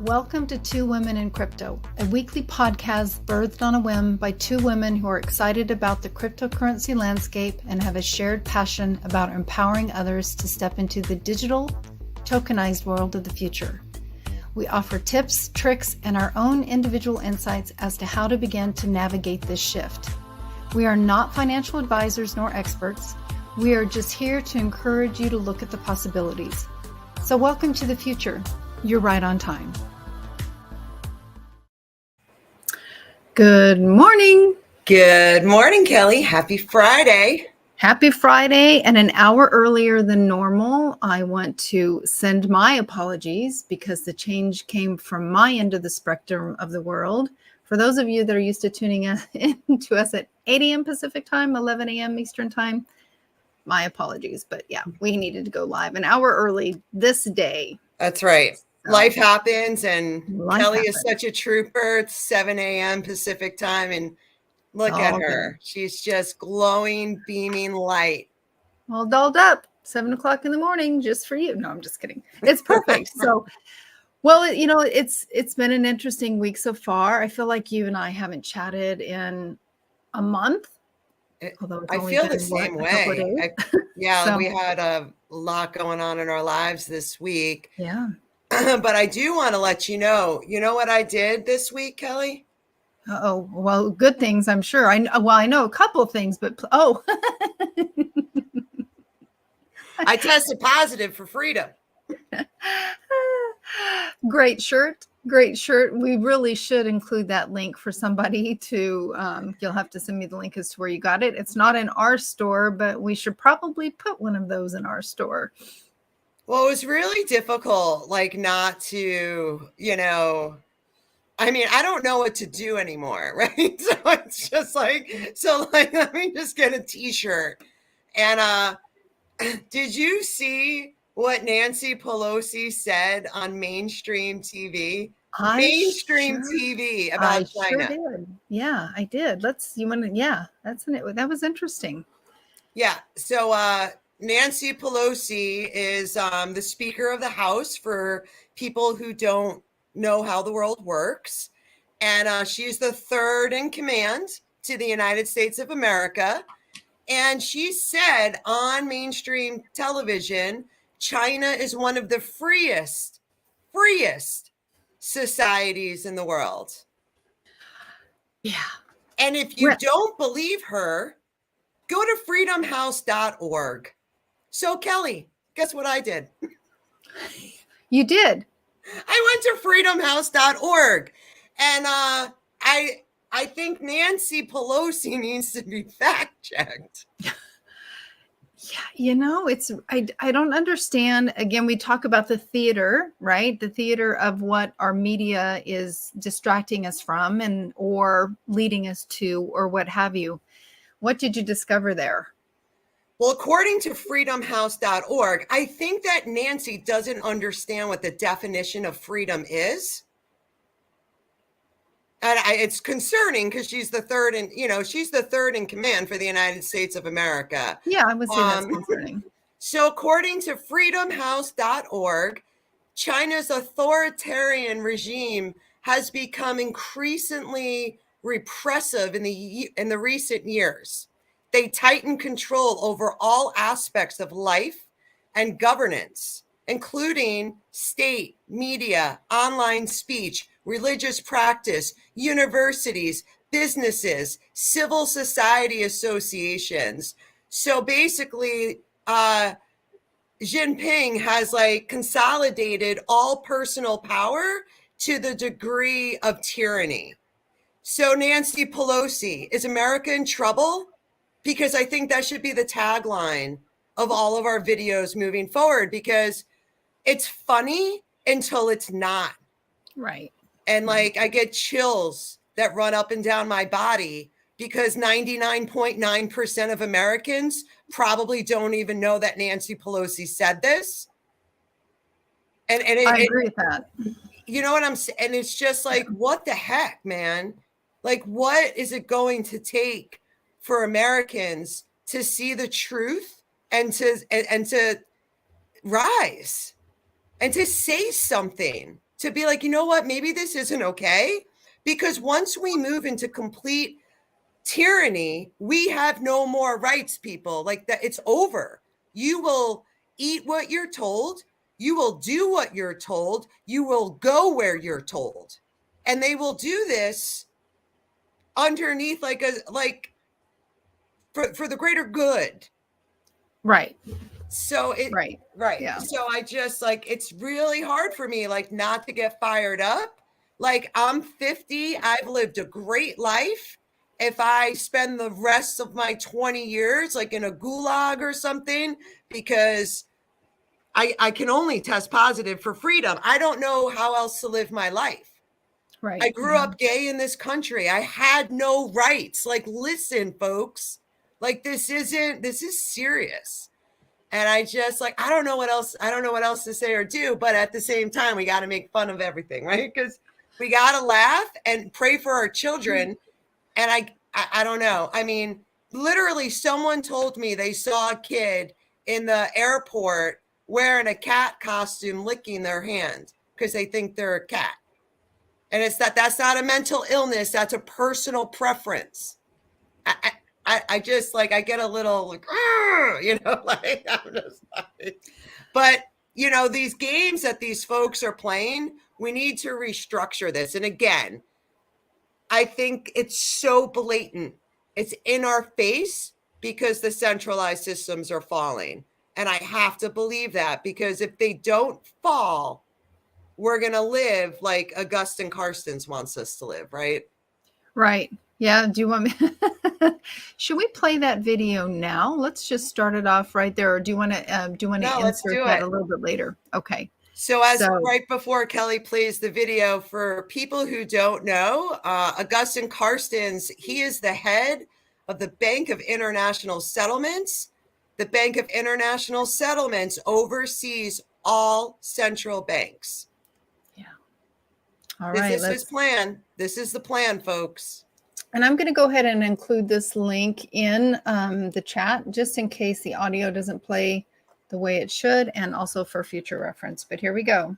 Welcome to Two Women in Crypto, a weekly podcast birthed on a whim by two women who are excited about the cryptocurrency landscape and have a shared passion about empowering others to step into the digital, tokenized world of the future. We offer tips, tricks, and our own individual insights as to how to begin to navigate this shift. We are not financial advisors nor experts. We are just here to encourage you to look at the possibilities. So welcome to the future. You're right on time. Good morning. Good morning, Kelly. Happy Friday. Happy Friday. And an hour earlier than normal, I want to send my apologies because the change came from my end of the spectrum of the world. For those of you that are used to tuning in to us at 8 a.m. Pacific time, 11 a.m. Eastern time, my apologies. But yeah, we needed to go live an hour early this day. That's right. Life happens, and Kelly happens. is such a trooper. It's 7 a.m. Pacific time, and look at her. Good. She's just glowing, beaming light. All dolled up, 7 o'clock in the morning, just for you. No, I'm just kidding. It's perfect. So, well, you know, it's been an interesting week so far. I feel like you and I haven't chatted in a month. Although I feel the same way. So, we had a lot going on in our lives this week. Yeah. But I do want to let you know what I did this week, Kelly? Oh, well, good things, I'm sure. I know a couple of things, but I tested positive for freedom. Great shirt. We really should include that link for somebody to, you'll have to send me the link as to where you got it. It's not in our store, but we should probably put one of those in our store. Well, it was really difficult, not to, I mean, I don't know what to do anymore, right? So it's just let me just get a t-shirt. And did you see what Nancy Pelosi said on mainstream TV? TV about China. Sure did. Yeah, I did. That was interesting. Yeah. So Nancy Pelosi is the Speaker of the House for people who don't know how the world works. And she's the third in command to the United States of America. And she said on mainstream television, China is one of the freest societies in the world. Yeah. And if you don't believe her, go to freedomhouse.org. So, Kelly, guess what I did? You did? I went to freedomhouse.org. And I think Nancy Pelosi needs to be fact-checked. Yeah, I don't understand. Again, we talk about the theater, right? The theater of what our media is distracting us from or leading us to or what have you. What did you discover there? Well, according to freedomhouse.org, I think that Nancy doesn't understand what the definition of freedom is. And it's concerning because she's the third in command for the United States of America. Yeah, I would say that's concerning. So according to freedomhouse.org, China's authoritarian regime has become increasingly repressive in the recent years. They tighten control over all aspects of life and governance, including state, media, online speech, religious practice, universities, businesses, civil society associations. So basically, Jinping has consolidated all personal power to the degree of tyranny. So Nancy Pelosi, is America in trouble? Because I think that should be the tagline of all of our videos moving forward, because it's funny until it's not. Right. And I get chills that run up and down my body because 99.9% of Americans probably don't even know that Nancy Pelosi said this. And I agree with that. You know what I'm saying? And it's just what the heck, man? What is it going to take for Americans to see the truth and to rise and to say something, to be like, you know what, maybe this isn't okay. Because once we move into complete tyranny, we have no more rights, people. Like that, it's over. You will eat what you're told. You will do what you're told. You will go where you're told. And they will do this underneath for the greater good. Right. So right. Yeah. So I just it's really hard for me not to get fired up. I'm 50. I've lived a great life. If I spend the rest of my 20 years in a gulag or something, because I can only test positive for freedom. I don't know how else to live my life. Right. I grew up gay in this country. I had no rights. Listen, folks, this is serious. And I just I don't know what else to say or do, but at the same time, we got to make fun of everything, right? Because we got to laugh and pray for our children. And I don't know. I mean, literally someone told me they saw a kid in the airport wearing a cat costume, licking their hand because they think they're a cat. And it's that's not a mental illness. That's a personal preference. I just I get a little I'm just but these games that these folks are playing, we need to restructure this. And again, I think it's so blatant. It's in our face because the centralized systems are falling. And I have to believe that, because if they don't fall, we're going to live like Augustine Carstens wants us to live, right? Right. Yeah. Do you want me? Should we play that video now? Let's just start it off right there. Or do you want to insert that a little bit later? Okay. So right before Kelli plays the video, for people who don't know, Augustine Carstens, he is the head of the Bank of International Settlements. The Bank of International Settlements oversees all central banks. Yeah. All right. This is his plan. This is the plan, folks. And I'm going to go ahead and include this link in the chat, just in case the audio doesn't play the way it should, and also for future reference. But here we go.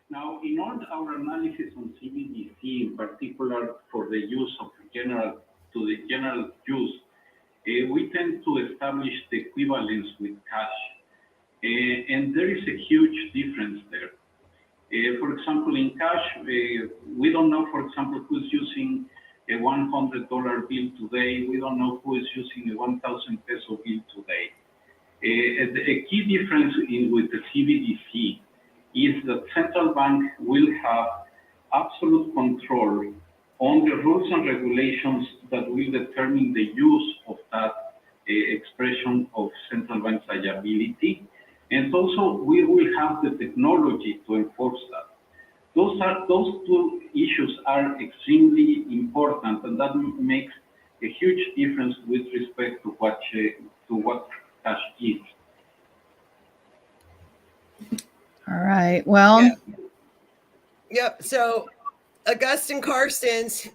Now, in all our analysis on CBDC, in particular for the use of the general use, we tend to establish the equivalence with cash. And there is a huge difference there. For example, in cash, we don't know, for example, who's using a $100 bill today. We don't know who is using a 1,000 peso bill today. A key difference with the CBDC is that central bank will have absolute control on the rules and regulations that will determine the use of that expression of central bank's liability. And also, we will have the technology to enforce that. Those two issues are extremely important, and that makes a huge difference with respect to what cash is. All right. Well. Yep. So Augustine Carstens,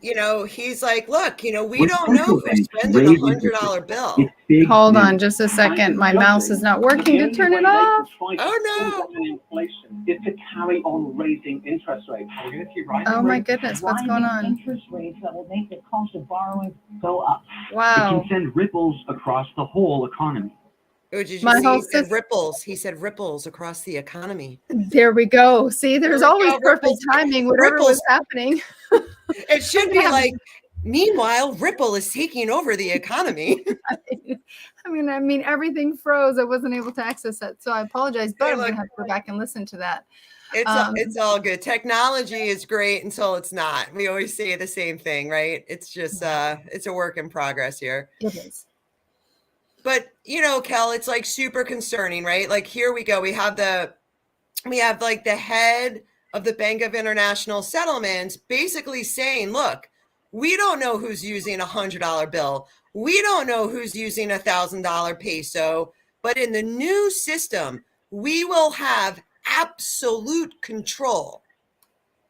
he's like, look, we don't know who's spending $100 bill. Hold on just a second. My mouse is not working to turn it off. Oh, no. Is to carry on raising interest rates. We're going to see rising rates. My goodness, what's going on? Interest rates that will make the cost of borrowing go up. Wow. It can send ripples across the whole economy. Oh, did you see? He said ripples. He said ripples across the economy. There we go. See, there's always perfect timing, whatever was happening. It should be like, meanwhile, Ripple is taking over the economy. I mean, everything froze. I wasn't able to access it. So I apologize, but I'm going to have to go back and listen to that. It's all good. Technology is great until it's not. We always say the same thing, right? It's just, it's a work in progress here. It is. But, Kel, it's super concerning, right? Here we go. We have the head of the Bank of International Settlements basically saying, look, we don't know who's using a $100 bill. We don't know who's using a $1,000 peso. But in the new system, we will have absolute control.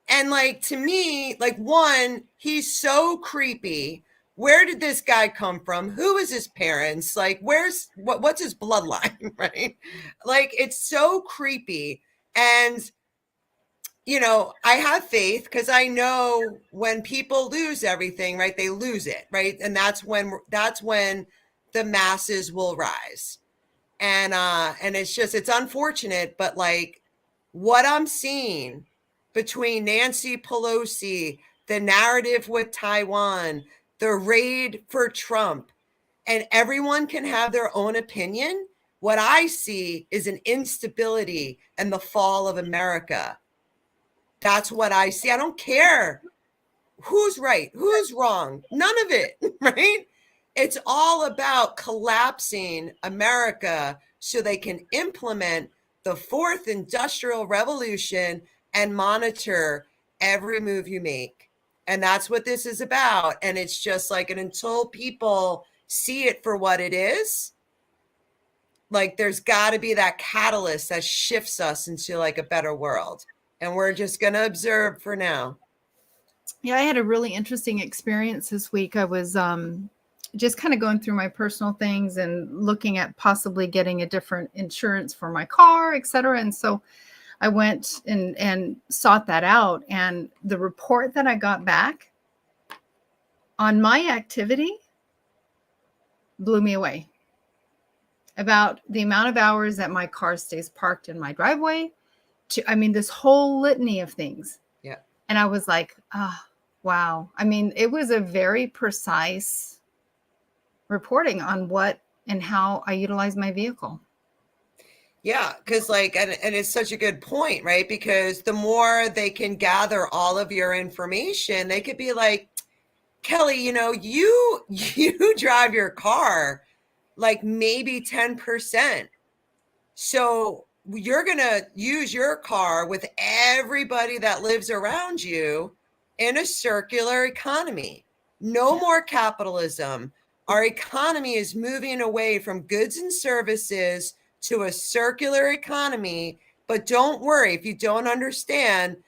And to me, one, he's so creepy. Where did this guy come from? Who is his parents? What's his bloodline, right? It's so creepy And, you know, I have faith because I know when people lose everything, right, they lose it, right? And that's when the masses will rise. And it's unfortunate, but like what I'm seeing between Nancy Pelosi, the narrative with Taiwan, the raid for Trump, and everyone can have their own opinion. What I see is an instability and the fall of America. That's what I see. I don't care who's right, who's wrong, none of it, right? It's all about collapsing America so they can implement the fourth industrial revolution and monitor every move you make. And that's what this is about. And it's just like, and until people see it for what it is, like there's got to be that catalyst that shifts us into like a better world. And we're just going to observe for now. Yeah, I had a really interesting experience this week. I was just kind of going through my personal things and looking at possibly getting a different insurance for my car, et cetera. And so I went and sought that out. And the report that I got back on my activity blew me away about the amount of hours that my car stays parked in my driveway. This whole litany of things. Yeah. And I was like, wow. I mean, it was a very precise reporting on what and how I utilize my vehicle. Yeah, because like, and it's such a good point, right? Because the more they can gather all of your information, they could be like, Kelli, you know, you drive your car like maybe 10%. So you're going to use your car with everybody that lives around you in a circular economy. No more capitalism. Our economy is moving away from goods and services to a circular economy. But don't worry, if you don't understand,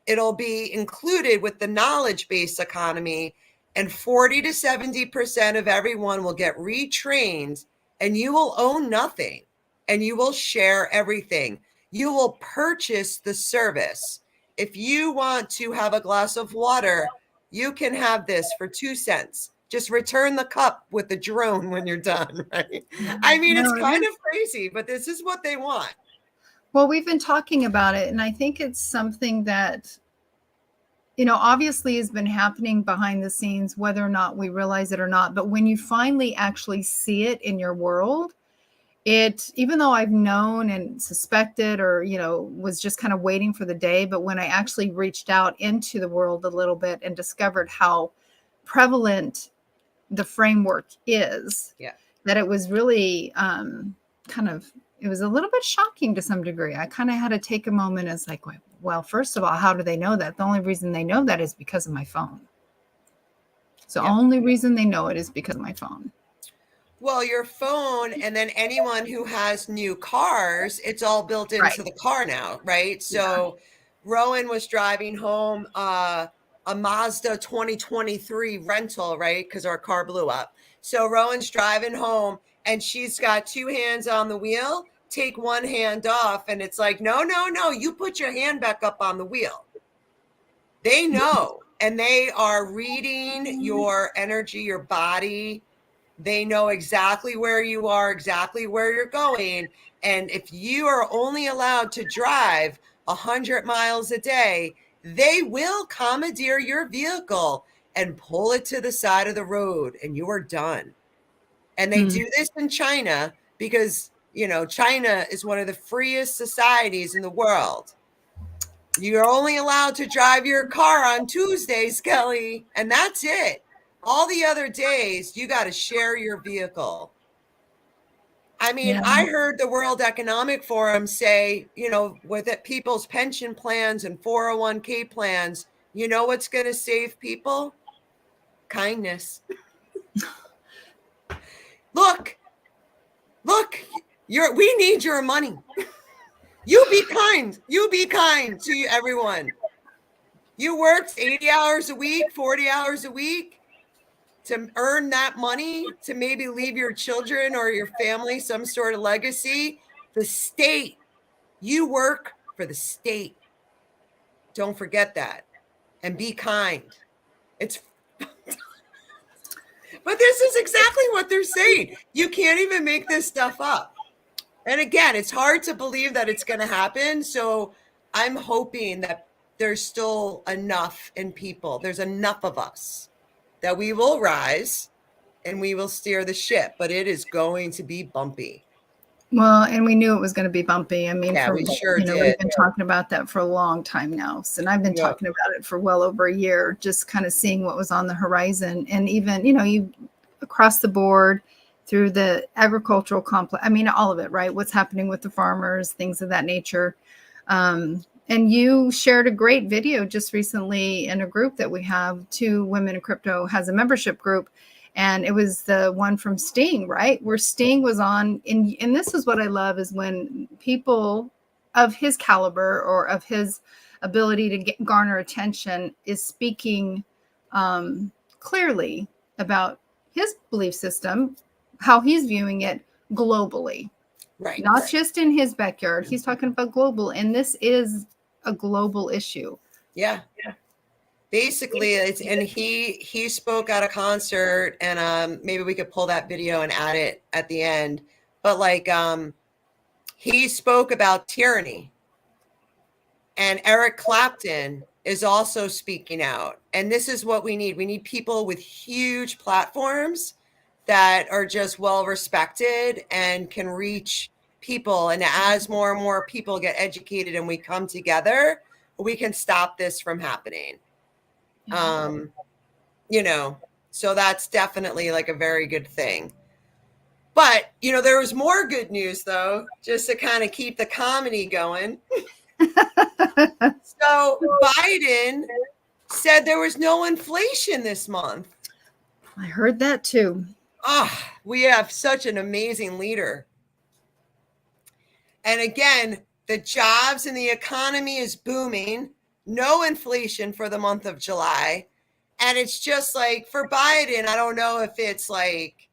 it'll be included with the knowledge-based economy, and 40 to 70% of everyone will get retrained, and you will own nothing, and you will share everything. You will purchase the service. If you want to have a glass of water, you can have this for 2 cents. Just return the cup with the drone when you're done, right? I mean, it's kind of crazy, but this is what they want. Well, we've been talking about it, and I think it's something that, you know, obviously has been happening behind the scenes, whether or not we realize it or not. But when you finally actually see it in your world, even though I've known and suspected or, you know, was just kind of waiting for the day, but when I actually reached out into the world a little bit and discovered how prevalent the framework is, that it was really it was a little bit shocking to some degree. I kind of had to take a moment as like, well, first of all, how do they know that? The only reason they know that is because of my phone. So only reason they know it is because of my phone. Well, your phone, and then anyone who has new cars, it's all built into the car now, right? So Rowan was driving home a Mazda 2023 rental, right? Because our car blew up. So Rowan's driving home and she's got 2 hands on the wheel. Take one hand off, and it's like, no, you put your hand back up on the wheel. They know, and they are reading your energy, your body. They know exactly where you are, exactly where you're going. And if you are only allowed to drive 100 miles a day, they will commandeer your vehicle and pull it to the side of the road, and you are done. And they do this in China because, you know, China is one of the freest societies in the world. You're only allowed to drive your car on Tuesdays, Kelli, and that's it. All the other days, you got to share your vehicle. I mean, I heard the World Economic Forum say, you know, with it, people's pension plans and 401k plans, you know what's going to save people? Kindness. Look, we need your money. You be kind. You be kind to everyone. You worked 80 hours a week, 40 hours a week to earn that money to maybe leave your children or your family some sort of legacy. The state, you work for the state. Don't forget that. And be kind. It's but this is exactly what they're saying. You can't even make this stuff up. And again, it's hard to believe that it's going to happen. So I'm hoping that there's still enough in people. There's enough of us that we will rise and we will steer the ship, but it is going to be bumpy. Well, and we knew it was going to be bumpy. I mean, Yeah, we sure did. We've been talking about that for a long time now. So, and I've been talking about it for well over a year, just kind of seeing what was on the horizon. And even, you across the board through the agricultural complex, I mean, all of it, right? What's happening with the farmers, things of that nature. And you shared a great video just recently in a group that we have. 2 Women in Crypto has a membership group. And it was the one from Sting, right? Where Sting was on. And this is what I love, is when people of his caliber or of his ability to garner attention is speaking clearly about his belief system, how he's viewing it globally. Right. Not just in his backyard. He's talking about global. And this is a global issue. Yeah. Basically, and he spoke at a concert, and maybe we could pull that video and add it at the end. But like he spoke about tyranny, and Eric Clapton is also speaking out. And this is what we need. We need people with huge platforms that are just well respected and can reach people. And as more and more people get educated and we come together, we can stop this from happening. So that's definitely like a very good thing. But, there was more good news though, just to kind of keep the comedy going. So Biden said there was no inflation this month. I heard that too. We have such an amazing leader. And again, the jobs and the economy is booming. No inflation for the month of July. And it's just like for Biden, I don't know if it's like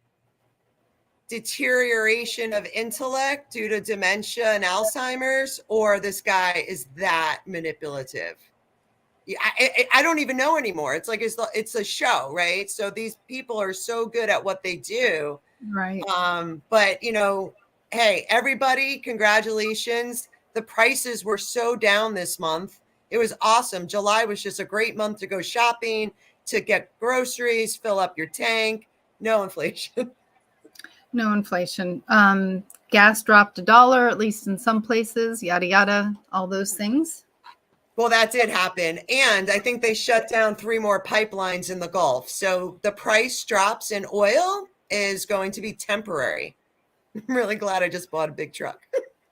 deterioration of intellect due to dementia and Alzheimer's, or this guy is that manipulative. Yeah, I don't even know anymore. It's like it's a show, right? So these people are so good at what they do. Right. But, hey, everybody, congratulations. The prices were so down this month. It was awesome. July was just a great month to go shopping, to get groceries, fill up your tank. No inflation. No inflation. Gas dropped $1, at least in some places, yada, yada, all those things. Well, that did happen. And I think they shut down 3 more pipelines in the Gulf. So the price drops in oil is going to be temporary. I'm really glad I just bought a big truck.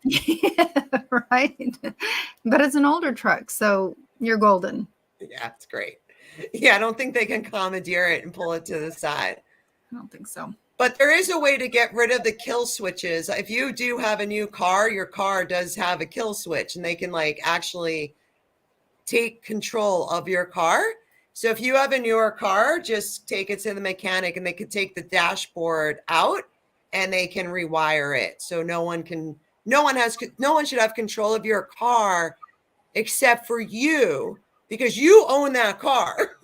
Yeah, right. But it's an older truck, so you're golden. Yeah, it's great. Yeah, I don't think they can commandeer it and pull it to the side. I don't think so. But there is a way to get rid of the kill switches. If you do have a new car, your car does have a kill switch, and they can actually take control of your car. So if you have a newer car, just take it to the mechanic and they can take the dashboard out and they can rewire it. So no one should have control of your car except for you, because you own that car.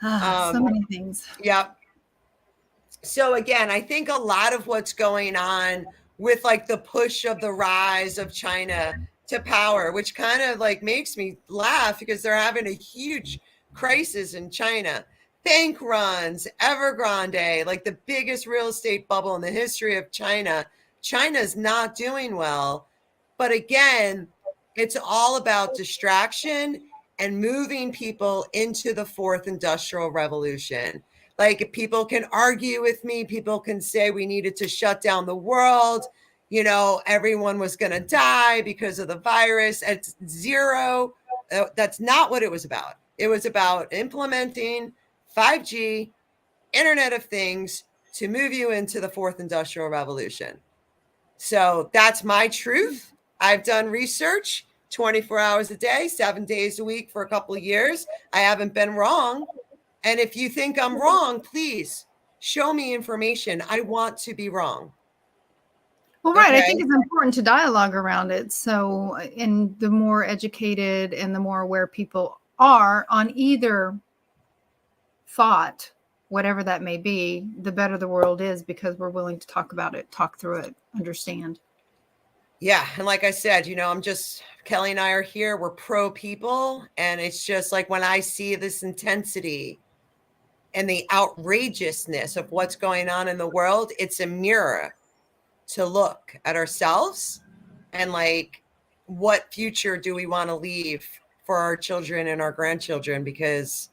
So many things. Yep. So again, I think a lot of what's going on with the push of the rise of China to power, which kind of makes me laugh, because they're having a huge crisis in China. Bank runs, Evergrande, the biggest real estate bubble in the history of China. China's not doing well. But again, it's all about distraction and moving people into the 4th industrial revolution. People can argue with me. People can say we needed to shut down the world. Everyone was going to die because of the virus. It's zero. That's not what it was about. It was about implementing 5G, Internet of Things, to move you into the 4th industrial revolution. So that's my truth. I've done research 24 hours a day, 7 days a week for a couple of years. I haven't been wrong. And if you think I'm wrong, please show me information. I want to be wrong. Well, right. I Okay. think it's important to dialogue around it. So, and the more educated and the more aware people are on either thought, whatever that may be, the better the world is, because we're willing to talk about it, talk through it, understand. Yeah. And like I said, Kelli and I are here. We're pro people. And it's just like when I see this intensity and the outrageousness of what's going on in the world, it's a mirror to look at ourselves and like, what future do we want to leave for our children and our grandchildren? Because,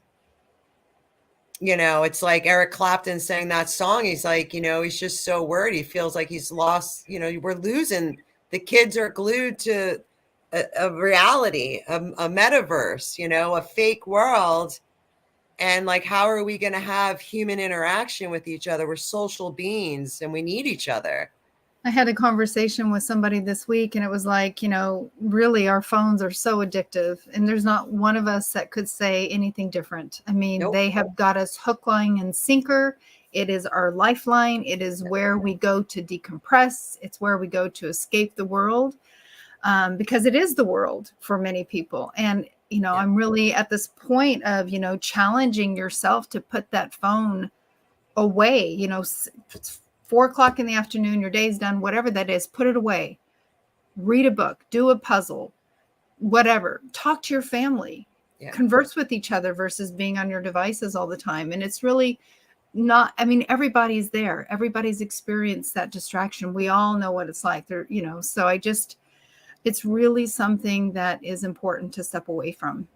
it's like Eric Clapton sang that song. He's like, he's just so worried. He feels like he's lost, we're losing. The kids are glued to a reality, a metaverse, a fake world. And like, how are we going to have human interaction with each other? We're social beings and we need each other. I had a conversation with somebody this week, and it was like, really our phones are so addictive, and there's not one of us that could say anything different. I mean, Nope. They have got us hook, line, and sinker. It is our lifeline. It is where we go to decompress. It's where we go to escape the world, because it is the world for many people. And, I'm really at this point of, challenging yourself to put that phone away. It's 4:00 in the afternoon, your day's done, whatever that is, put it away. Read a book, do a puzzle, whatever. Talk to your family, converse with each other versus being on your devices all the time. And it's really not, everybody's there. Everybody's experienced that distraction. We all know what it's like there, so it's really something that is important to step away from.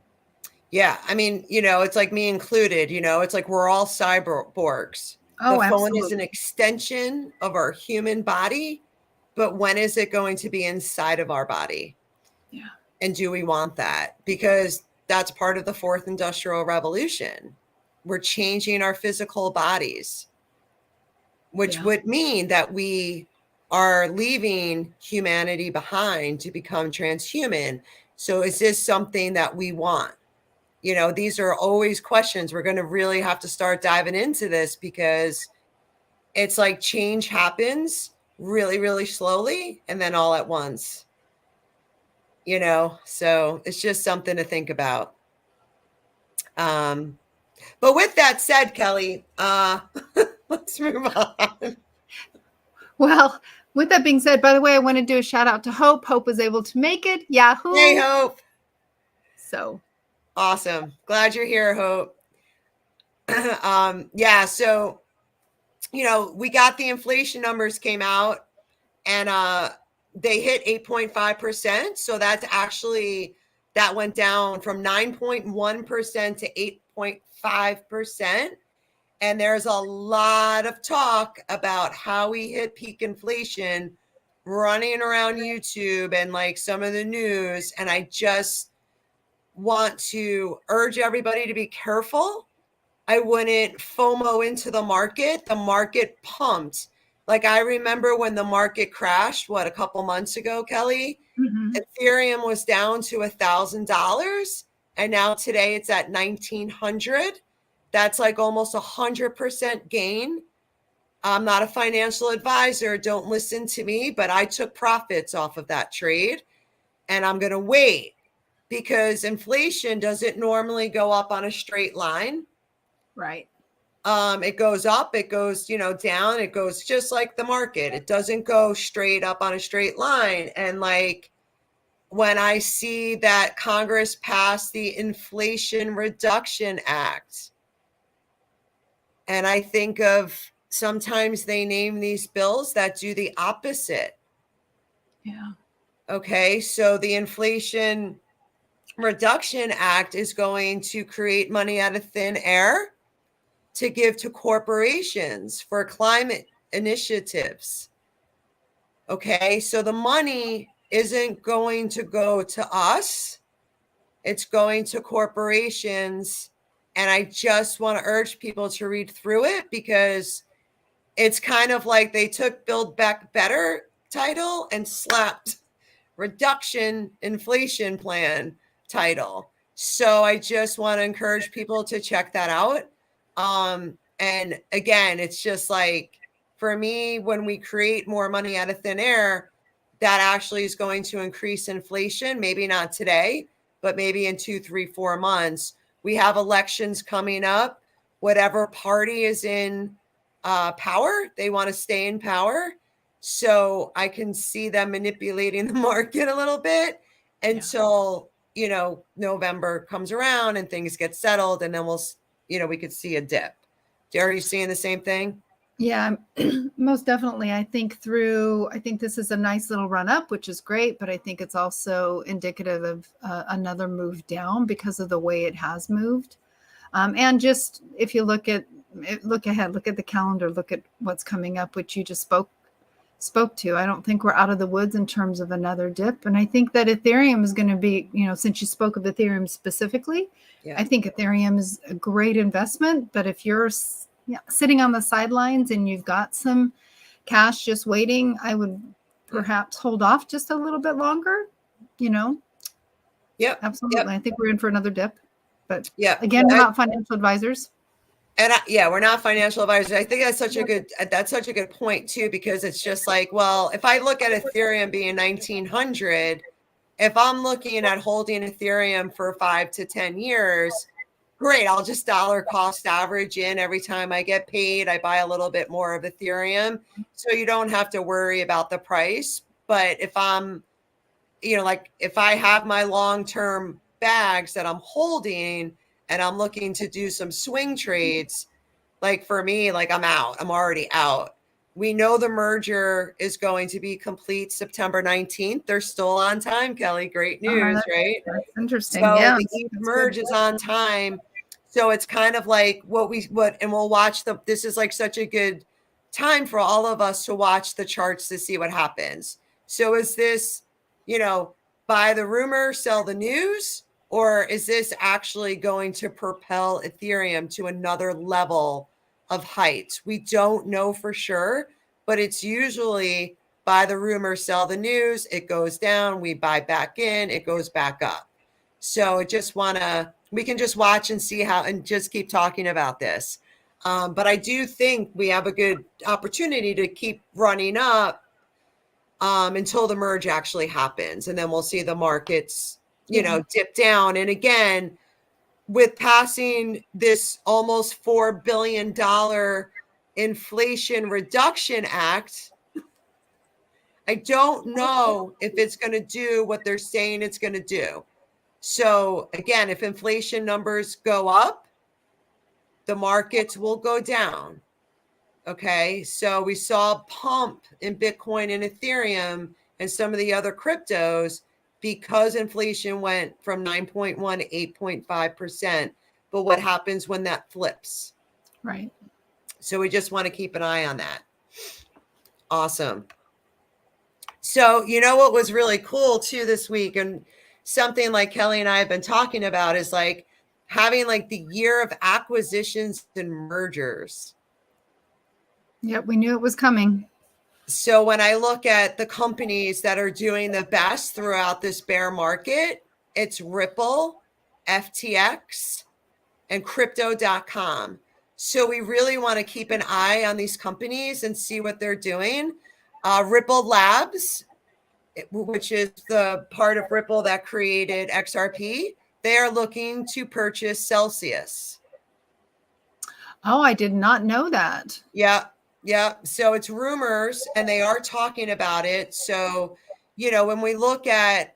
Yeah. It's like me included, it's like we're all cyborgs. Oh, the phone absolutely. is an extension of our human body, but when is it going to be inside of our body? Yeah. And do we want that? Because that's part of the fourth industrial revolution. We're changing our physical bodies, which would mean that we are leaving humanity behind to become transhuman. So is this something that we want? These are always questions. We're going to really have to start diving into this, because it's like change happens really, really slowly and then all at once. So it's just something to think about. But with that said, Kelli, let's move on. Well, with that being said, by the way, I want to do a shout out to Hope. Hope was able to make it. Yahoo! Hey, Hope. So awesome. Glad you're here, Hope. Yeah. So, we got the inflation numbers came out, and they hit 8.5%. So that went down from 9.1% to 8.5%. And there's a lot of talk about how we hit peak inflation running around YouTube and like some of the news. And I just want to urge everybody to be careful. I wouldn't FOMO into the market. The market pumped. Like, I remember when the market crashed, a couple months ago, Kelli, Ethereum was down to $1,000. And now today it's at 1,900. That's like almost 100% gain. I'm not a financial advisor. Don't listen to me, but I took profits off of that trade, and I'm going to wait, because inflation doesn't normally go up on a straight line. Right. It goes up, it goes, down, it goes just like the market. It doesn't go straight up on a straight line. And like, when I see that Congress passed the Inflation Reduction Act, and I think of sometimes they name these bills that do the opposite. Yeah. Okay. So the Inflation Reduction Act is going to create money out of thin air to give to corporations for climate initiatives. Okay. So the money isn't going to go to us. It's going to corporations. And I just want to urge people to read through it, because it's kind of like they took Build Back Better title and slapped Reduction Inflation Plan title. So I just want to encourage people to check that out. And again, it's just like, for me, when we create more money out of thin air, that actually is going to increase inflation. Maybe not today, but maybe in 2, 3, 4 months. We have elections coming up. Whatever party is in power, they want to stay in power. So I can see them manipulating the market a little bit until, November comes around and things get settled, and then we could see a dip. Are you seeing the same thing? Yeah, most definitely. I think this is a nice little run up, which is great, but I think it's also indicative of another move down because of the way it has moved. And just if you look ahead, look at the calendar, look at what's coming up, which you just spoke to. I don't think we're out of the woods in terms of another dip. And I think that Ethereum is going to be, since you spoke of Ethereum specifically, I think Ethereum is a great investment. But if you're sitting on the sidelines and you've got some cash just waiting, I would perhaps hold off just a little bit longer, Yep. Absolutely. Yep. I think we're in for another dip. But again, we're not financial advisors. And we're not financial advisors. I think that's such a good point too, because it's just like, well, if I look at Ethereum being 1900, if I'm looking at holding Ethereum for 5 to 10 years, great. I'll just dollar cost average in every time I get paid. I buy a little bit more of Ethereum. So you don't have to worry about the price. But if I'm, if I have my long-term bags that I'm holding and I'm looking to do some swing trades, like for me, I'm out. I'm already out. We know the merger is going to be complete September 19th. They're still on time, Kelly. Great news, right? That's interesting. So yeah, the ETH MERGE is on time. So it's kind of like and we'll watch this is like such a good time for all of us to watch the charts to see what happens. So is this, buy the rumor, sell the news, or is this actually going to propel Ethereum to another level of heights? We don't know for sure, but it's usually buy the rumor, sell the news. It goes down, we buy back in, it goes back up. So we can just watch and see and just keep talking about this. But I do think we have a good opportunity to keep running up until the merge actually happens. And then we'll see the markets, dip down. And again, with passing this almost $4 billion Inflation Reduction Act, I don't know if it's going to do what they're saying it's going to do. So again, if inflation numbers go up, the markets will go down. Okay. So we saw a pump in Bitcoin and Ethereum and some of the other cryptos because inflation went from 9.1 to 8.5%. But what happens when that flips? Right. So we just want to keep an eye on that. Awesome. So, what was really cool too this week, and something like Kelly and I have been talking about, is having the year of acquisitions and mergers. Yep, we knew it was coming. So when I look at the companies that are doing the best throughout this bear market, it's Ripple, FTX, and crypto.com. So we really want to keep an eye on these companies and see what they're doing. Ripple Labs, which is the part of Ripple that created XRP, they are looking to purchase Celsius. Oh, I did not know that. Yeah. So it's rumors and they are talking about it. So, when we look at,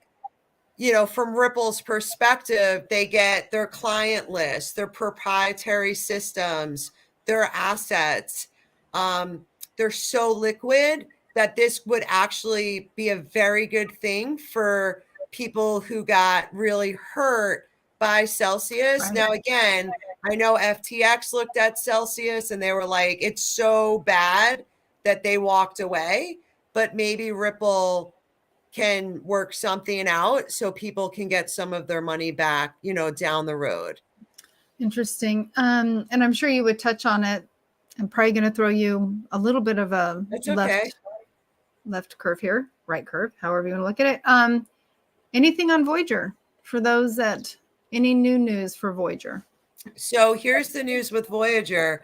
from Ripple's perspective, they get their client list, their proprietary systems, their assets. They're so liquid that this would actually be a very good thing for people who got really hurt by Celsius. Right. Now, again, I know FTX looked at Celsius and they were like, it's so bad that they walked away, but maybe Ripple can work something out so people can get some of their money back, down the road. Interesting. And I'm sure you would touch on it. I'm probably going to throw you a little bit of a left curve here, right curve, however you want to look at it. Anything on Voyager for those any new news for Voyager? So here's the news with Voyager.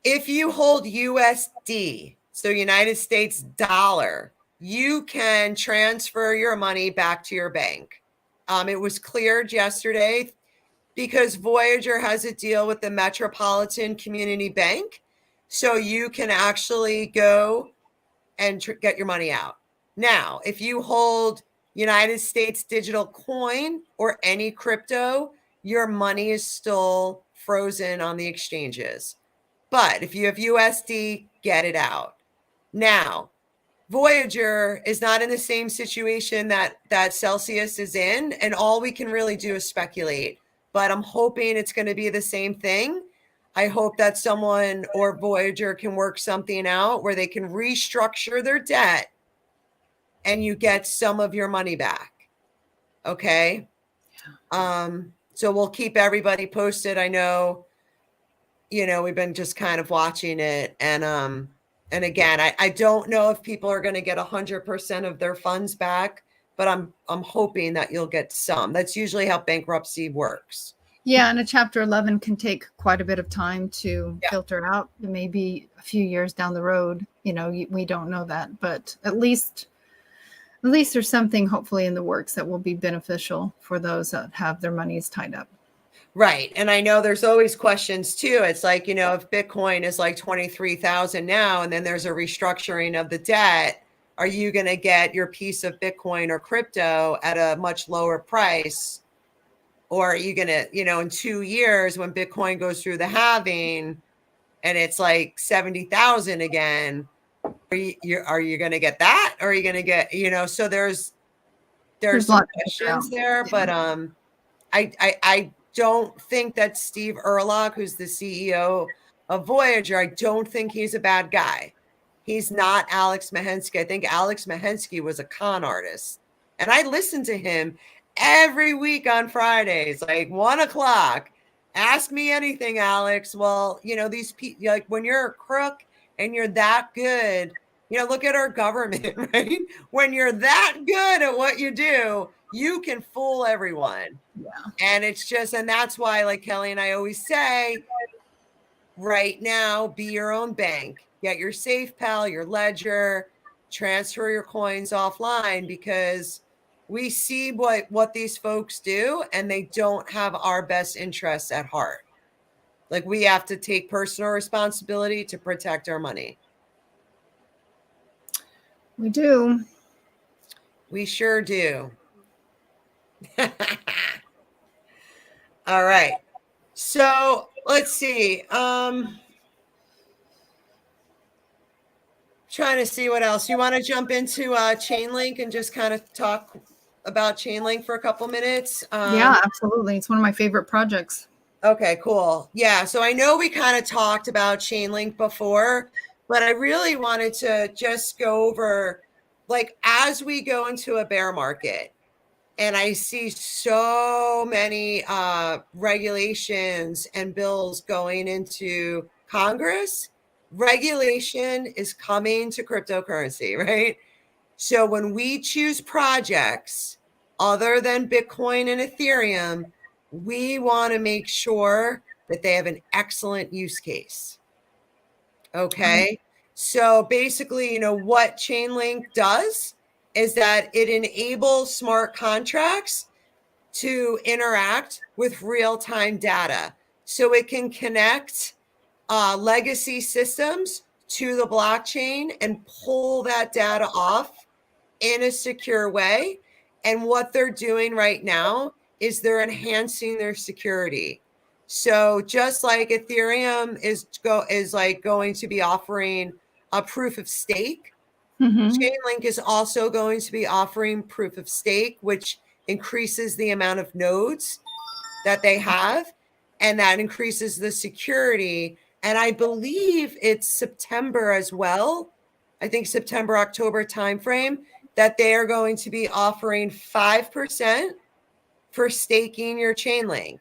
If you hold USD, so United States dollar, you can transfer your money back to your bank. It was cleared yesterday because Voyager has a deal with the Metropolitan Community Bank. So you can actually go and get your money out. Now, if you hold United States digital coin or any crypto, your money is still frozen on the exchanges. But if you have USD, get it out. Now, Voyager is not in the same situation that Celsius is in, and all we can really do is speculate. But I'm hoping it's going to be the same thing. I hope that someone or Voyager can work something out where they can restructure their debt and you get some of your money back. Okay. So we'll keep everybody posted. I know, we've been just kind of watching it. And again, I don't know if people are going to get 100% of their funds back, but I'm hoping that you'll get some. That's usually how bankruptcy works. Yeah, and a Chapter 11 can take quite a bit of time to filter out. It may be a few years down the road. We don't know that, but at least there's something hopefully in the works that will be beneficial for those that have their monies tied up. Right. And I know there's always questions too. It's like, if Bitcoin is like 23,000 now, and then there's a restructuring of the debt, are you going to get your piece of Bitcoin or crypto at a much lower price? Or are you going to, in 2 years when Bitcoin goes through the halving and it's like 70,000 again, are you going to get that? Or are you going to get, so there's some questions there, but I don't think that Steve Erlock, who's the CEO of Voyager, I don't think he's a bad guy. He's not Alex Mahensky. I think Alex Mahensky was a con artist. And I listened to him every week on Fridays, like 1:00. Ask me anything, Alex. Well, these people, like when you're a crook and you're that good, look at our government, right? When you're that good at what you do, you can fool everyone. Yeah. And it's just, and that's why, like Kelly and I always say, right now, be your own bank. Get your Safepal, your ledger, transfer your coins offline, because we see what these folks do, and they don't have our best interests at heart. Like, we have to take personal responsibility to protect our money. We do. We sure do. All right. So let's see. Trying to see what else. You want to jump into Chainlink and just kind of talk about Chainlink for a couple minutes? Yeah, absolutely. It's one of my favorite projects. Okay, cool. Yeah. So I know we kind of talked about Chainlink before, but I really wanted to just go over, like, as we go into a bear market, and I see so many regulations and bills going into Congress. Regulation is coming to cryptocurrency, right? So when we choose projects other than Bitcoin and Ethereum, we want to make sure that they have an excellent use case. Okay. So basically, what Chainlink does is that it enables smart contracts to interact with real-time data. So it can connect legacy systems to the blockchain and pull that data off in a secure way. And what they're doing right now is they're enhancing their security. So just like Ethereum is going to be offering a proof of stake, Chainlink is also going to be offering proof of stake, which increases the amount of nodes that they have, and that increases the security. And I believe it's September as well. I think September, October timeframe, that they are going to be offering 5% for staking your Chainlink.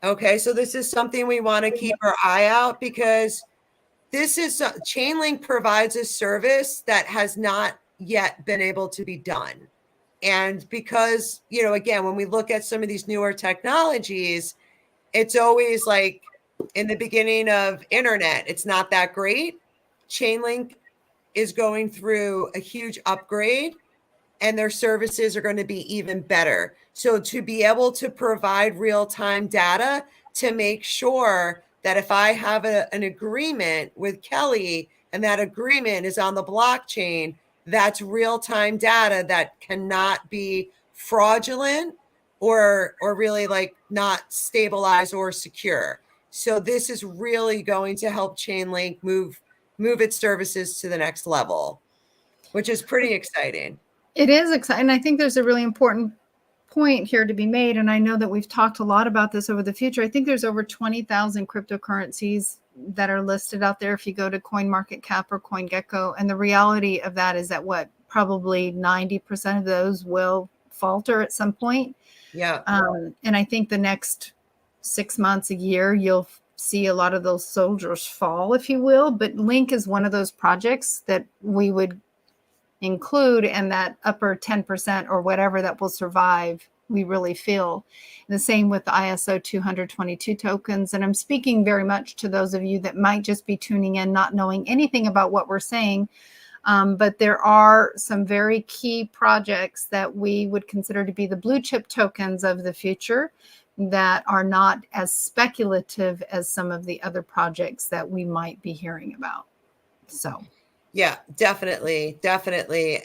Okay, so this is something we want to keep our eye out, because this is Chainlink provides a service that has not yet been able to be done. And because, again, when we look at some of these newer technologies, it's always like in the beginning of internet, it's not that great. Chainlink is going through a huge upgrade, and their services are going to be even better. So to be able to provide real-time data to make sure that if I have an agreement with Kelli and that agreement is on the blockchain, that's real-time data that cannot be fraudulent or really like not stabilized or secure. So this is really going to help Chainlink move its services to the next level, which is pretty exciting. It is exciting. I think there's a really important point here to be made. And I know that we've talked a lot about this over the future. I think there's over 20,000 cryptocurrencies that are listed out there if you go to CoinMarketCap or CoinGecko. And the reality of that is that probably 90% of those will falter at some point. Yeah. And I think the next 6 months, a year, you'll see a lot of those soldiers fall, if you will. But Link is one of those projects that we would include, and that upper 10% or whatever that will survive, we really feel. And the same with the ISO 222 tokens. And I'm speaking very much to those of you that might just be tuning in, not knowing anything about what we're saying. But there are some very key projects that we would consider to be the blue chip tokens of the future that are not as speculative as some of the other projects that we might be hearing about. So yeah, definitely.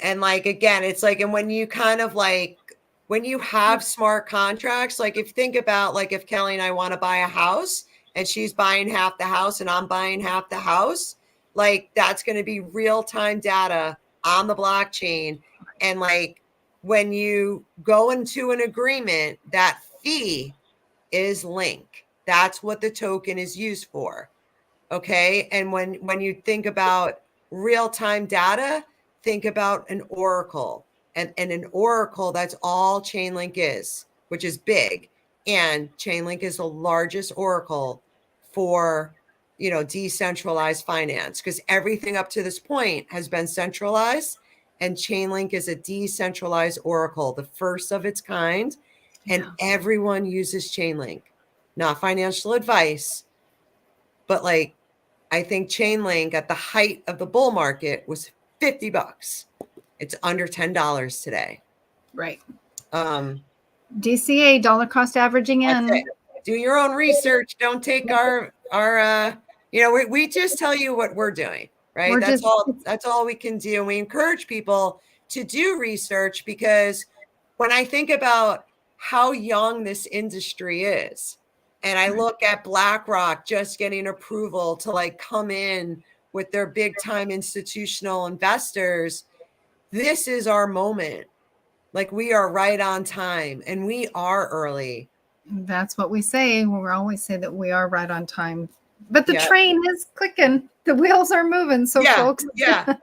And like, again, it's like, and when you kind of like, when you have smart contracts, like if you think about like if Kelli and I want to buy a house and she's buying half the house and I'm buying half the house, like that's going to be real-time data on the blockchain. And like when you go into an agreement, that fee is Link. That's what the token is used for. Okay. And when you think about real-time data, think about an oracle. And an oracle, that's all Chainlink is, which is big. And Chainlink is the largest oracle for, decentralized finance, because everything up to this point has been centralized, and Chainlink is a decentralized oracle, the first of its kind. And everyone uses Chainlink. Not financial advice, but like, I think Chainlink at the height of the bull market was $50. It's under $10 today. right. DCA, dollar cost averaging in. Do your own research. Don't take our we just tell you what we're doing, right? That's all we can do. And we encourage people to do research, because when I think about how young this industry is, and I look at BlackRock just getting approval to like come in with their big time institutional investors, this is our moment. Like we are right on time, and we are early. That's what we say. We always say that we are right on time, but the train is clicking. The wheels are moving. So folks. Yeah.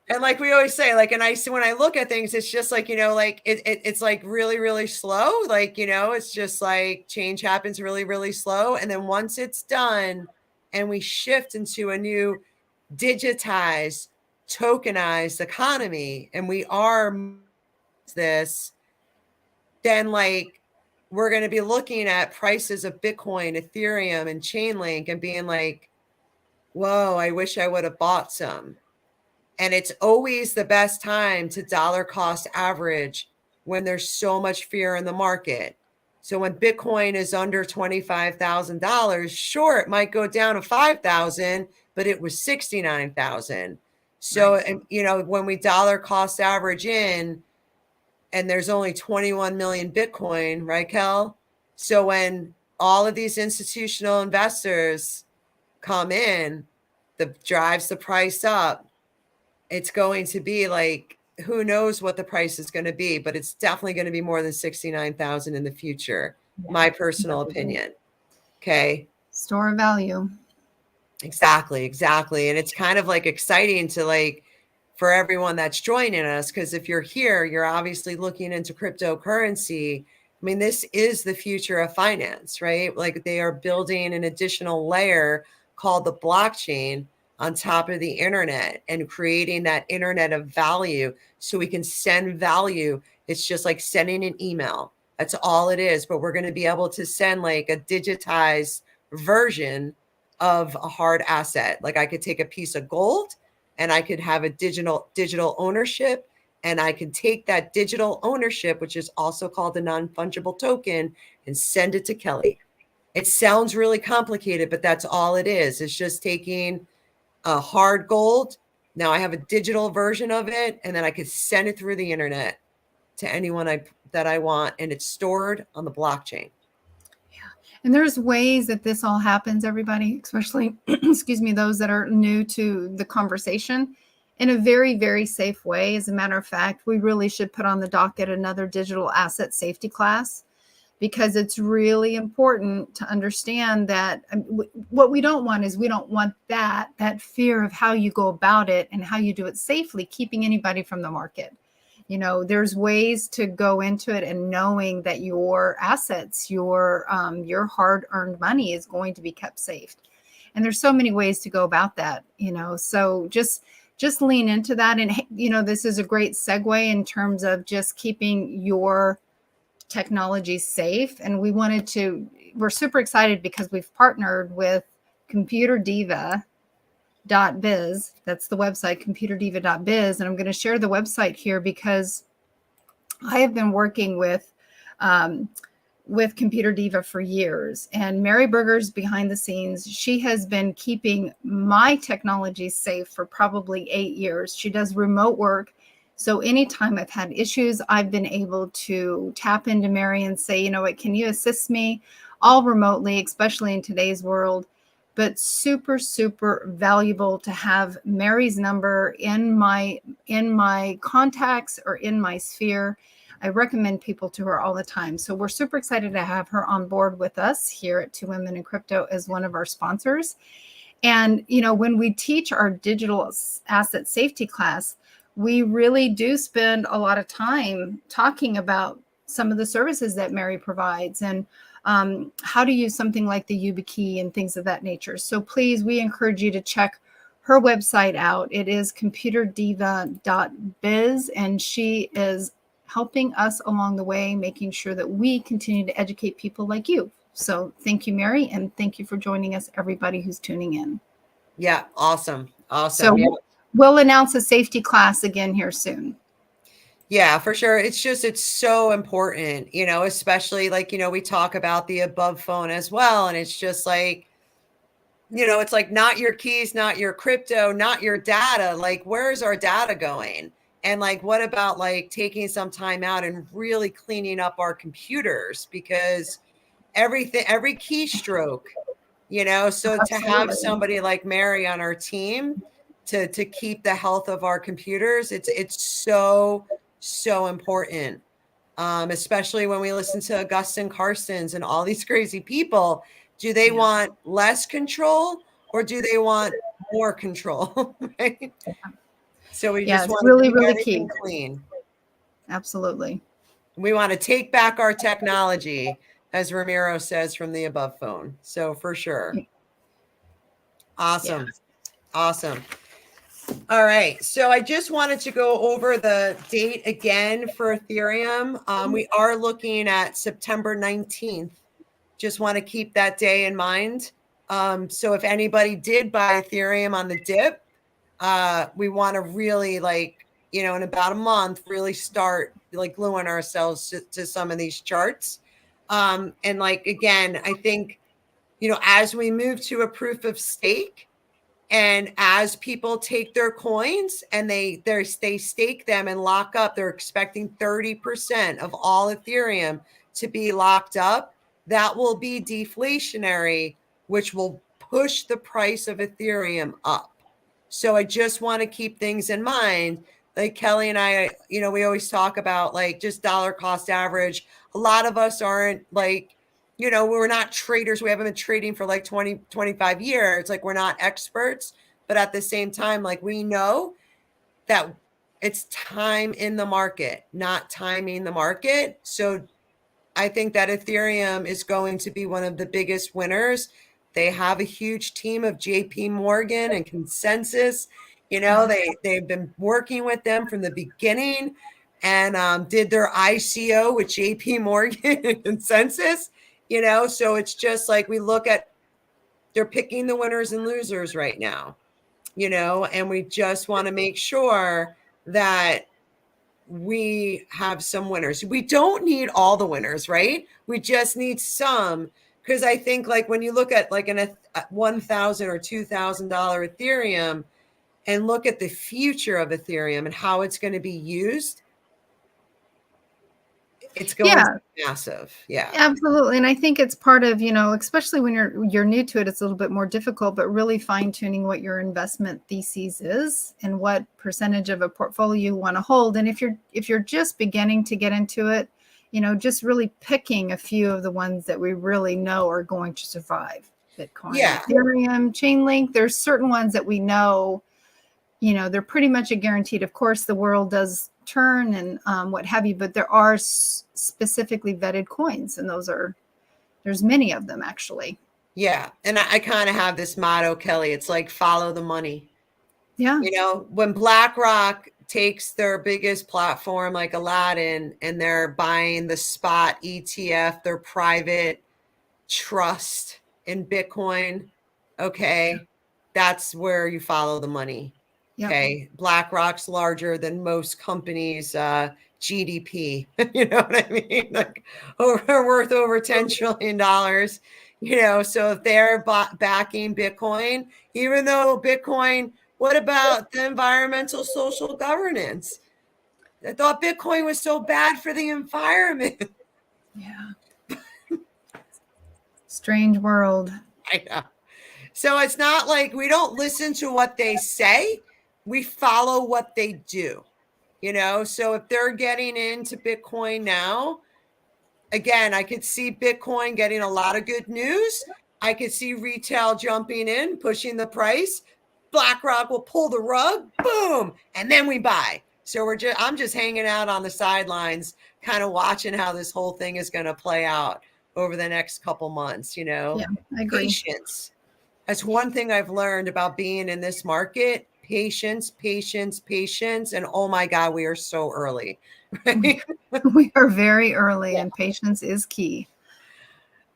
And like we always say, like, and when I look at things, it's just like, like it's like really, really slow. Like, it's just like change happens really, really slow. And then once it's done and we shift into a new digitized, tokenized economy, and we are this, then like we're going to be looking at prices of Bitcoin, Ethereum, and Chainlink and being like, whoa, I wish I would have bought some. And it's always the best time to dollar cost average when there's so much fear in the market. So when Bitcoin is under $25,000, sure, it might go down to 5,000, but it was 69,000. So, when we dollar cost average in, and there's only 21 million Bitcoin, right, Kel? So when all of these institutional investors come in, that drives the price up. It's going to be like, who knows what the price is going to be, but it's definitely going to be more than 69,000 in the future. My personal opinion. Okay. Store of value. Exactly. And it's kind of like exciting to like, for everyone that's joining us, because if you're here, you're obviously looking into cryptocurrency. I mean, this is the future of finance, right? Like they are building an additional layer called the blockchain on top of the internet and creating that internet of value so we can send value. It's just like sending an email. That's all it is. But we're going to be able to send like a digitized version of a hard asset. Like I could take a piece of gold and I could have a digital ownership, and I can take that digital ownership, which is also called a non-fungible token, and send it to Kelli. It sounds really complicated, but that's all it is. It's just taking a hard gold. Now I have a digital version of it, and then I could send it through the internet to anyone that I want, and it's stored on the blockchain. And there's ways that this all happens, everybody, especially, excuse me, those that are new to the conversation, in a very, very safe way. As a matter of fact, we really should put on the docket another digital asset safety class, because it's really important to understand that what we don't want is, we don't want that fear of how you go about it and how you do it safely, keeping anybody from the market. You know, there's ways to go into it and knowing that your assets, your hard-earned money is going to be kept safe. And there's so many ways to go about that, you know, so just lean into that. And, you know, this is a great segue in terms of just keeping your technology safe. And we're super excited because we've partnered with ComputerDiva.biz. That's the website, ComputerDiva.biz. And I'm going to share the website here because I have been working with Computer Diva for years, and Mary Berger's behind the scenes. She has been keeping my technology safe for probably 8 years. She does remote work. So anytime I've had issues, I've been able to tap into Mary and say, you know what, can you assist me? All remotely, especially in today's world. But super, super valuable to have Mary's number in my contacts or in my sphere. I recommend people to her all the time. So we're super excited to have her on board with us here at Two Women in Crypto as one of our sponsors. And, you know, when we teach our digital asset safety class, we really do spend a lot of time talking about some of the services that Mary provides and how to use something like the YubiKey and things of that nature. So please, we encourage you to check her website out. It is computerdiva.biz, and she is helping us along the way, making sure that we continue to educate people like you. So thank you, Mary, and thank you for joining us, everybody who's tuning in. Yeah, awesome. So we'll announce a safety class again here soon. Yeah, for sure. It's so important, you know, especially like, you know, we talk about the above phone as well. And it's just like, you know, it's like not your keys, not your crypto, not your data. Like, where's our data going? And like, what about like taking some time out and really cleaning up our computers? Because every keystroke, you know, so Absolutely. to have somebody like Mary on our team to keep the health of our computers, it's so important. Especially when we listen to Augustine Carson's and all these crazy people. Do they want less control or do they want more control? Right? So we just want really, to keep really everything key. clean. Absolutely. We want to take back our technology, as Ramiro says from the above phone. So for sure. Awesome. Awesome. All right. So I just wanted to go over the date again for Ethereum. We are looking at September 19th. Just want to keep that day in mind. So if anybody did buy Ethereum on the dip, we want to really, like, you know, in about a month, really start like gluing ourselves to some of these charts. And like, again, I think, you know, as we move to a proof of stake, and as people take their coins and they stake them and lock up, they're expecting 30% of all Ethereum to be locked up. That will be deflationary, which will push the price of Ethereum up. So I just want to keep things in mind. Like Kelli and I, you know, we always talk about like just dollar cost average. A lot of us aren't like, you know, we're not traders. We haven't been trading for like 20, 25 years. Like we're not experts, but at the same time, like we know that it's time in the market, not timing the market. So I think that Ethereum is going to be one of the biggest winners. They have a huge team of JP Morgan and Consensus. You know, they've been working with them from the beginning and did their ICO with JP Morgan and Consensus. You know, so it's just like we look at They're picking the winners and losers right now, and we just want to make sure that we have some winners. We don't need all the winners, right? We just need some, because I think like when you look at like a $1,000 or $2,000 Ethereum and look at the future of Ethereum and how it's going to be used, it's going to be massive. Yeah, absolutely. And I think it's part of, especially when you're new to it, it's a little bit more difficult, but really fine tuning what your investment thesis is and what percentage of a portfolio you want to hold. And if you're just beginning to get into it, just really picking a few of the ones that we really know are going to survive. Bitcoin, Ethereum, Chainlink. There's certain ones that we know, they're pretty much a guaranteed. Of course, the world does turn and what have you, but there are specifically vetted coins, and there's many of them actually. Yeah. And I kind of have this motto, Kelly. It's like follow the money. Yeah. When BlackRock takes their biggest platform like Aladdin and they're buying the spot ETF, their private trust in Bitcoin, okay, that's where you follow the money. Okay. BlackRock's larger than most companies' GDP. You know what I mean? Like worth over $10 trillion. So if they're backing Bitcoin, even though Bitcoin, what about the environmental social governance? I thought Bitcoin was so bad for the environment. Yeah. Strange world. I know. So it's not like we don't listen to what they say. We follow what they do, So if they're getting into Bitcoin now, again, I could see Bitcoin getting a lot of good news. I could see retail jumping in, pushing the price. BlackRock will pull the rug, boom, and then we buy. So I'm just hanging out on the sidelines, kind of watching how this whole thing is going to play out over the next couple months, Yeah, I agree. Patience. That's one thing I've learned about being in this market. Patience. And oh my God, we are so early. Right? We are very early, and patience is key.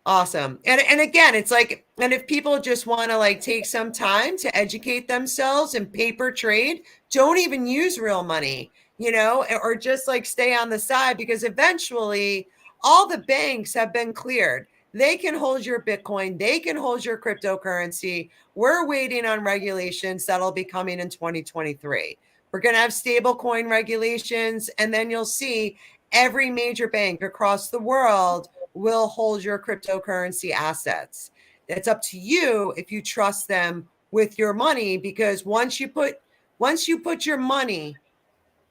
Awesome. And again, it's like, and if people just want to like take some time to educate themselves and paper trade, don't even use real money, or just like stay on the side, because eventually all the banks have been cleared. They can hold your Bitcoin. They can hold your cryptocurrency. We're waiting on regulations that'll be coming in 2023. We're going to have stable coin regulations, and then you'll see every major bank across the world will hold your cryptocurrency assets. It's up to you if you trust them with your money, because once you put your money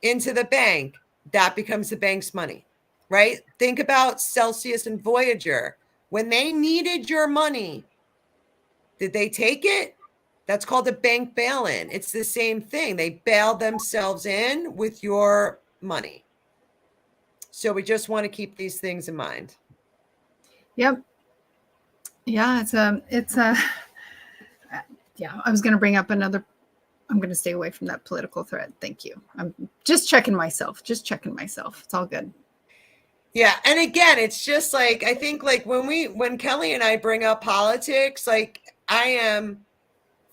into the bank, that becomes the bank's money, right? Think about Celsius and Voyager. When they needed your money, did they take it? That's called a bank bail-in. It's the same thing. They bailed themselves in with your money. So we just want to keep these things in mind. Yep. Yeah, yeah, I was going to bring up another. I'm going to stay away from that political thread. Thank you. I'm just checking myself. It's all good. Yeah. And again, it's just like, I think like when Kelly and I bring up politics, like I am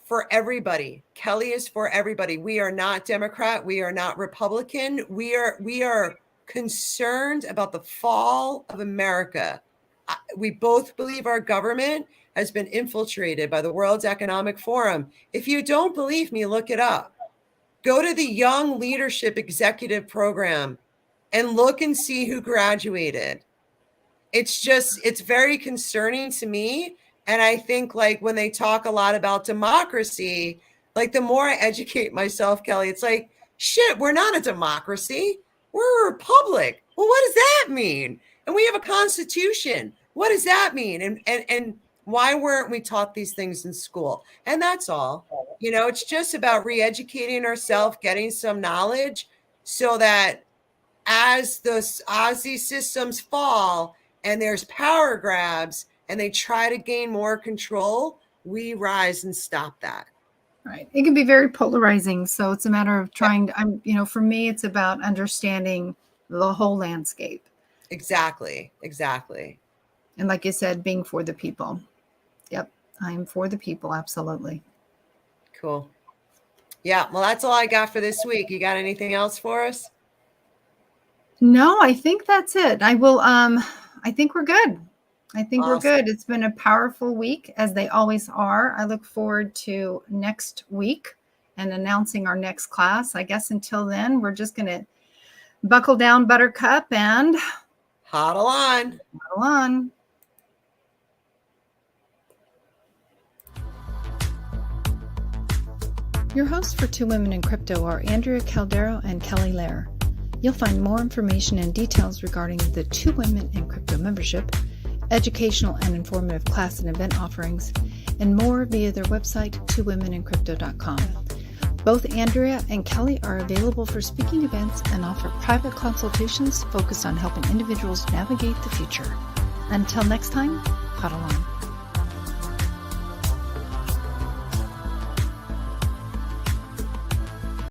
for everybody. Kelly is for everybody. We are not Democrat. We are not Republican. We are concerned about the fall of America. We both believe our government has been infiltrated by the World Economic Forum. If you don't believe me, look it up. Go to the Young Leadership Executive Program and look and see who graduated. It's very concerning to me. And I think like when they talk a lot about democracy, like the more I educate myself, Kelly, it's like, shit, we're not a democracy. We're a republic. Well, what does that mean? And we have a constitution. What does that mean? And why weren't we taught these things in school? And that's all. It's just about re-educating ourselves, getting some knowledge so that as these systems fall and there's power grabs and they try to gain more control, we rise and stop that. Right. It can be very polarizing. So it's a matter of trying to, for me, it's about understanding the whole landscape. Exactly. And like you said, being for the people. Yep. I'm for the people. Absolutely. Cool. Yeah. Well, that's all I got for this week. You got anything else for us? No, I think that's it. I think we're good. I think we're Awesome. good. It's been a powerful week, as they always are. I look forward to next week and announcing our next class. I guess until then, we're just going to buckle down, Buttercup, and Huddle on. huddle on. Your hosts for Two Women in Crypto are Andrea Caldiero and Kelli Lair. You'll find more information and details regarding the Two Women in Crypto membership, educational and informative class and event offerings, and more via their website, twowomenencrypto.com. Both Andrea and Kelli are available for speaking events and offer private consultations focused on helping individuals navigate the future. Until next time, huddle on.